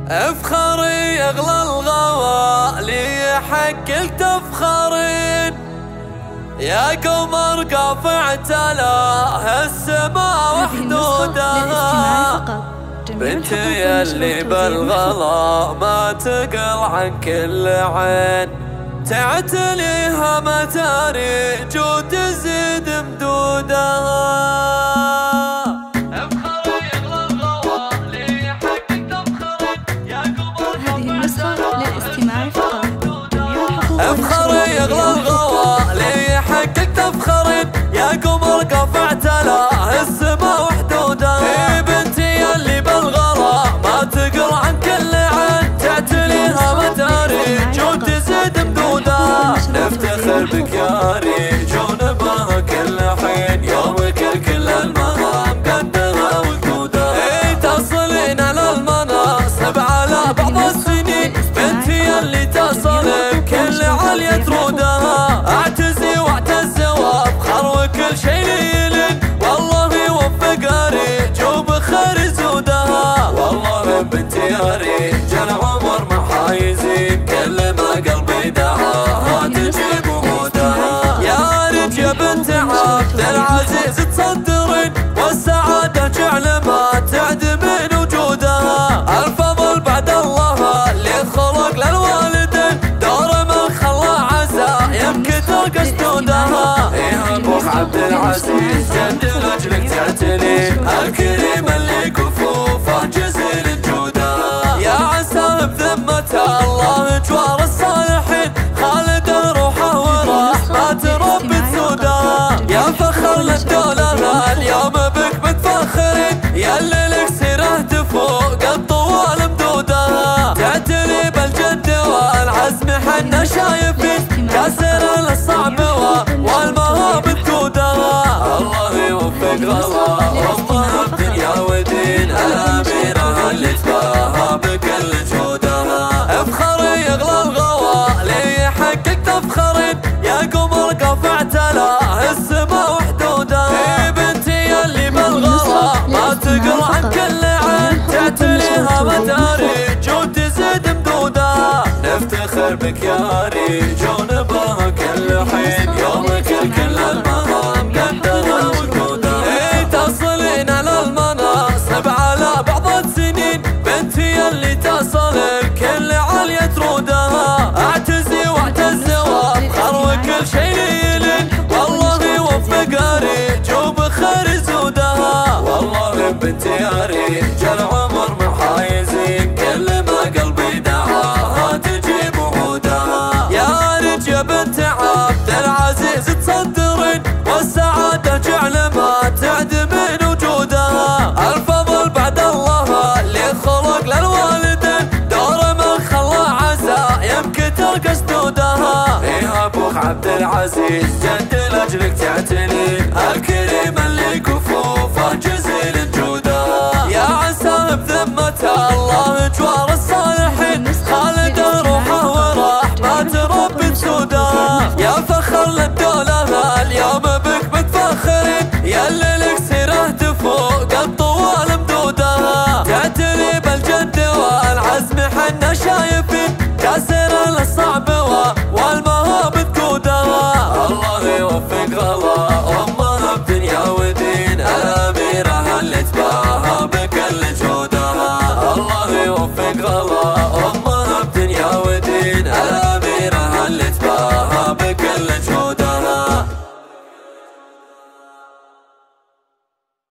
افخري اغلى الغوالي حقك تفخرين يا قمر قافع تلاه السما وحدودها. بنتي يلي بالغلا ما تقل عن كل عين تعتليها متاريج وتزيد مدودها. افخري اغلى الغوالي حقك تفخرين يا قمر قافع تلاه السما وحدودها. بنتي يلي بالغلا ما تقل عن كل عين تعتليها متاريج وتزيد مدودها. نفتخر بك يا ريج ونباها كل حين يومك كل المهام قدها وجودها. تصلين على المناصب على بعض السنين بنتي يلي تصل كل علية رودها. اعتزي واعتز وافخر وكل شي ليلين والله يوفق ريج وبخير زودها. والله بنتي يا ريج العمر محايزين كل ما قلبي دعاها تجيب وجودها. يا ريج يا بنت عبد العزيز تصدرين والسعادة جعل ما تعدمين وجودها. الفضل بعد الله اللي خلق للوالدين دور من خلى عزا يمكن قصدودها. يا ابو عبد العزيز جد لاجلك تعتني الكريم اللي كفوفه جزيل جودها. يا عسى بذمة الله جوار الصالحين خالد روحه ورحمة ربي تسودها. يا فخر للدولة اليوم بك متفخرين ياللي لك سيره تفوق الطوال مدودها. تعتني بالجد والعزم حنا شايفين كاسر للصعب والمهاب تقودها. الله يوفق الله والله بدنيا ودين الاميره اللي تباهى بكل جودها. افخري اغلى الغوالي حقك تفخرين يا قمر قافع تلاه السما وحدودها. بنتي يلي بالغلا ما تقل عن كل عين تعتليها متاريج وتزيد مدودها. نفتخر بك يا ريج ونباها كل حين يومك كل المهام قدها وجودها. تصلين على المناصب على بعض السنين بنتي يلي تصل كل علية رودها. اعتزي واعتز وافخر وكل شي ليلين والله يوفق ريج وبخير زودها. والله بنتي يا ريج العمر محايزين كل ما قلبي دعاها تجيب وعودها. يا ريج يا بنت عبد العزيز تصدرين والسعادة جعل ما تعدمين وجودها. الفضل بعد الله اللي خلق للوالدين دور من خلى عزا يمكن قصدودها. يا ابو عبد العزيز جد لاجلك تعتني الكريم اللي كفوفه